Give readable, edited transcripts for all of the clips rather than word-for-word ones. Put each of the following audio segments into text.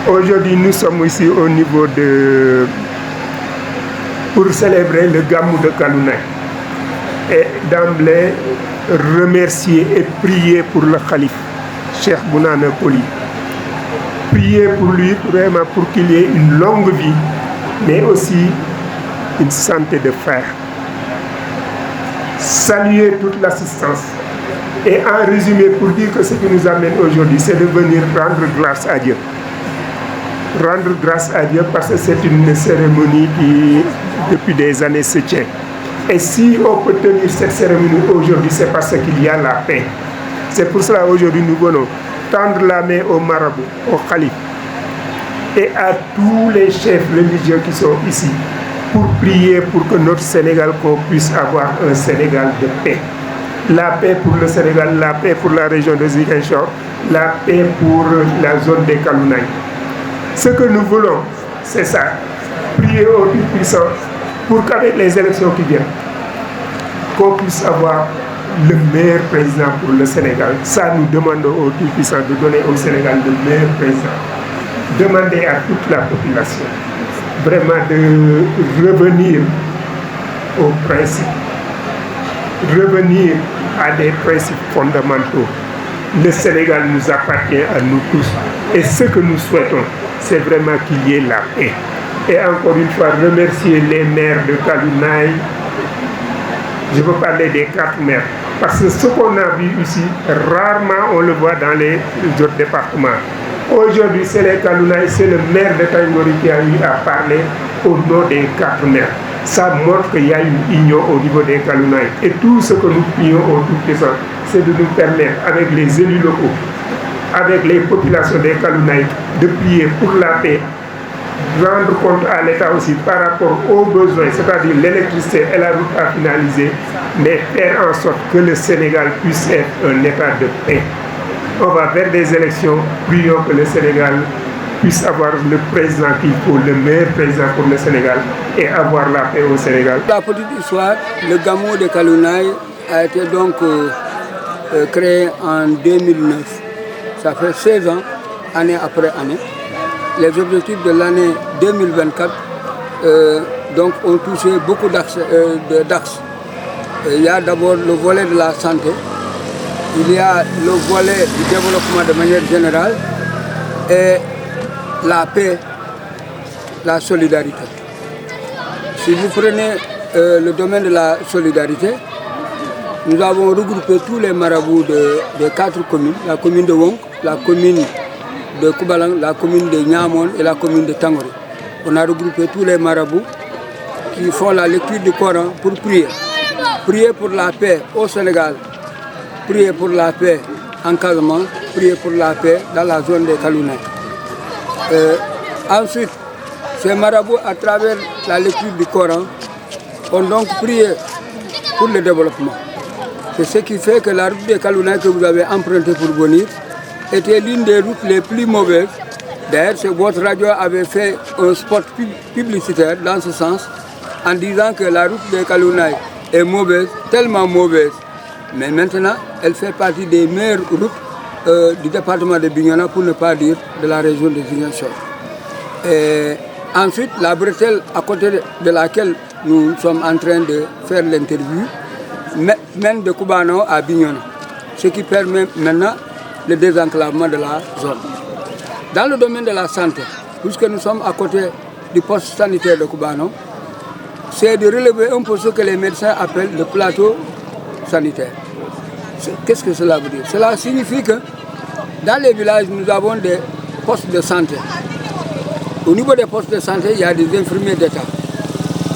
Aujourd'hui, nous sommes ici au niveau pour célébrer le Gamou de Kalounaye. Et d'emblée, remercier et prier pour le Khalif, Cheikh Bounama Koli. Prier pour lui, vraiment pour qu'il ait une longue vie, mais aussi une santé de fer. Saluer toute l'assistance. Et en résumé, pour dire que ce qui nous amène aujourd'hui, c'est de venir rendre grâce à Dieu. Rendre grâce à Dieu parce que c'est une cérémonie qui, depuis des années, se tient. Et si on peut tenir cette cérémonie aujourd'hui, c'est parce qu'il y a la paix. C'est pour cela aujourd'hui nous venons tendre la main au marabout, au calife et à tous les chefs religieux qui sont ici pour prier pour que notre Sénégal, qu'on puisse avoir un Sénégal de paix. La paix pour le Sénégal, la paix pour la région de Ziguinchor, la paix pour la zone des Kalounaye. Ce que nous voulons, c'est ça, prier au Tout-Puissant pour qu'avec les élections qui viennent, qu'on puisse avoir le meilleur président pour le Sénégal. Ça, nous demandons au Tout-Puissant de donner au Sénégal le meilleur président. Demander à toute la population vraiment de revenir aux principes, revenir à des principes fondamentaux. Le Sénégal nous appartient à nous tous. Et ce que nous souhaitons, c'est vraiment qu'il y ait la paix. Et encore une fois, remercier les maires de Kalounaye. Je veux parler des 4 maires. Parce que ce qu'on a vu ici, rarement on le voit dans les autres départements. Aujourd'hui, c'est les Kalounaye, c'est le maire de Taïngori qui a eu à parler au nom des 4 maires. Ça montre qu'il y a une union au niveau des Kalounaye. Et tout ce que nous prions au Tout-Puissant, c'est de nous permettre, avec les élus locaux, avec les populations des Kalounaye, de prier pour la paix, rendre compte à l'État aussi par rapport aux besoins, c'est-à-dire l'électricité et la route à finaliser, mais faire en sorte que le Sénégal puisse être un État de paix. On va vers des élections, prions que le Sénégal puisse avoir le président qu'il faut, le meilleur président pour le Sénégal et avoir la paix au Sénégal. La petite histoire, le Gamou de Kalounaye a été donc créé en 2009. Ça fait 16 ans, année après année. Les objectifs de l'année 2024 donc, ont touché beaucoup d'axes. Il y a d'abord le volet de la santé, il y a le volet du développement de manière générale et la paix, la solidarité. Si vous prenez le domaine de la solidarité, nous avons regroupé tous les marabouts des 4 communes, la commune de Wonk, la commune de Koubalang, la commune de Niamon et la commune de Tangori. On a regroupé tous les marabouts qui font la lecture du Coran pour prier. Prier pour la paix au Sénégal, prier pour la paix en Casamance, prier pour la paix dans la zone des Kalounaye. Ensuite, ces marabouts, à travers la lecture du Coran, ont donc prié pour le développement. C'est ce qui fait que la route des Kalounaye que vous avez empruntée pour venir était l'une des routes les plus mauvaises. D'ailleurs, votre radio avait fait un spot publicitaire dans ce sens, en disant que la route des Kalounaye est mauvaise, tellement mauvaise. Mais maintenant, elle fait partie des meilleures routes du département de Bignona, pour ne pas dire de la région de Ziguinchor. Ensuite, la bretelle à côté de laquelle nous sommes en train de faire l'interview mène de Koubano à Bignona, ce qui permet maintenant le désenclavement de la zone. Dans le domaine de la santé, puisque nous sommes à côté du poste sanitaire de Koubano, c'est de relever un peu ce que les médecins appellent le plateau sanitaire. Qu'est-ce que cela veut dire? Cela signifie que dans les villages, nous avons des postes de santé. Au niveau des postes de santé, il y a des infirmiers d'État.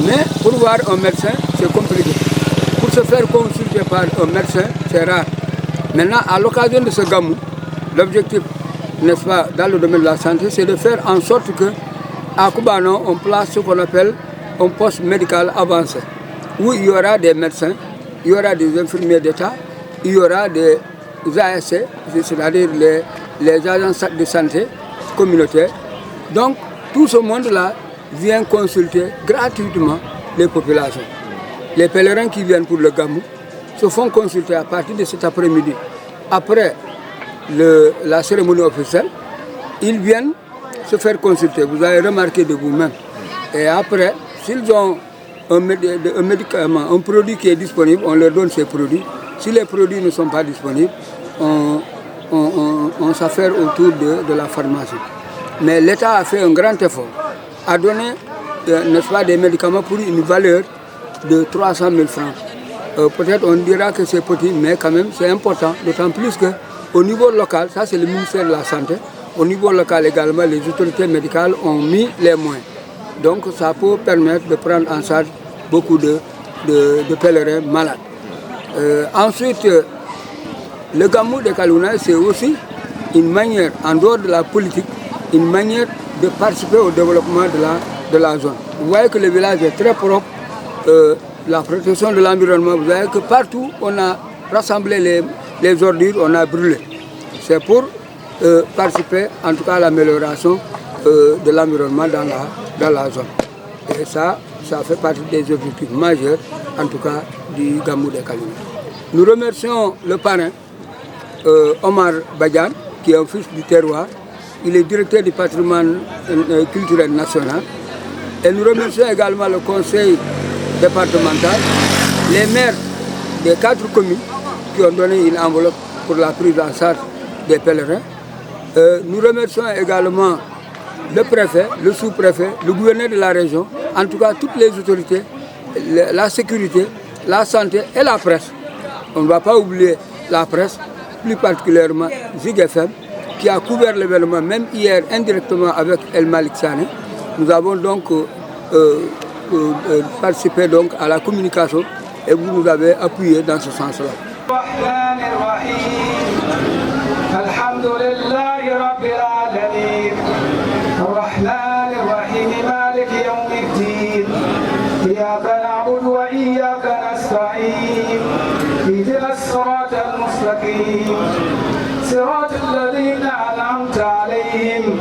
Mais pour voir un médecin, c'est compliqué. Pour se faire consulter par un médecin, c'est rare. Maintenant, à l'occasion de ce gamou, l'objectif, n'est-ce pas, dans le domaine de la santé, c'est de faire en sorte qu'à Koubano, on place ce qu'on appelle un poste médical avancé, où il y aura des médecins, il y aura des infirmiers d'État, il y aura des ASC, c'est-à-dire les agences de santé communautaires. Donc, tout ce monde-là vient consulter gratuitement les populations. Les pèlerins qui viennent pour le gamou se font consulter à partir de cet après-midi. Après la cérémonie officielle, ils viennent se faire consulter. Vous avez remarqué de vous-même. Et après, s'ils ont un médicament, un produit qui est disponible, on leur donne ces produits. Si les produits ne sont pas disponibles, on s'affaire autour de la pharmacie. Mais l'État a fait un grand effort, a donné, n'est-ce pas, des médicaments pour une valeur de 300 000 francs. Peut-être on dira que c'est petit, mais quand même c'est important, d'autant plus qu'au niveau local, ça c'est le ministère de la Santé, au niveau local également, les autorités médicales ont mis les moyens. Donc ça peut permettre de prendre en charge beaucoup de pèlerins malades. Ensuite, le Gamou de Kalouna, c'est aussi une manière, en dehors de la politique, une manière de participer au développement de la zone. Vous voyez que le village est très propre, la protection de l'environnement, vous voyez que partout on a rassemblé les ordures, on a brûlé. C'est pour participer en tout cas à l'amélioration de l'environnement dans la zone. Et ça fait partie des objectifs majeurs, en tout cas, du Gamou de Kalouna. Nous remercions le parrain, Omar Badian, qui est un fils du terroir. Il est directeur du patrimoine culturel national. Et nous remercions également le conseil départemental, les maires des 4 communes qui ont donné une enveloppe pour la prise en charge des pèlerins. Nous remercions également le préfet, le sous-préfet, le gouverneur de la région, en tout cas toutes les autorités, la sécurité, la santé et la presse. On ne va pas oublier la presse, plus particulièrement Zig FM, qui a couvert l'événement, même hier indirectement avec El Malik Sane. Nous avons donc participé donc à la communication et vous nous avez appuyé dans ce sens-là. صراط الذين أنعمت عليهم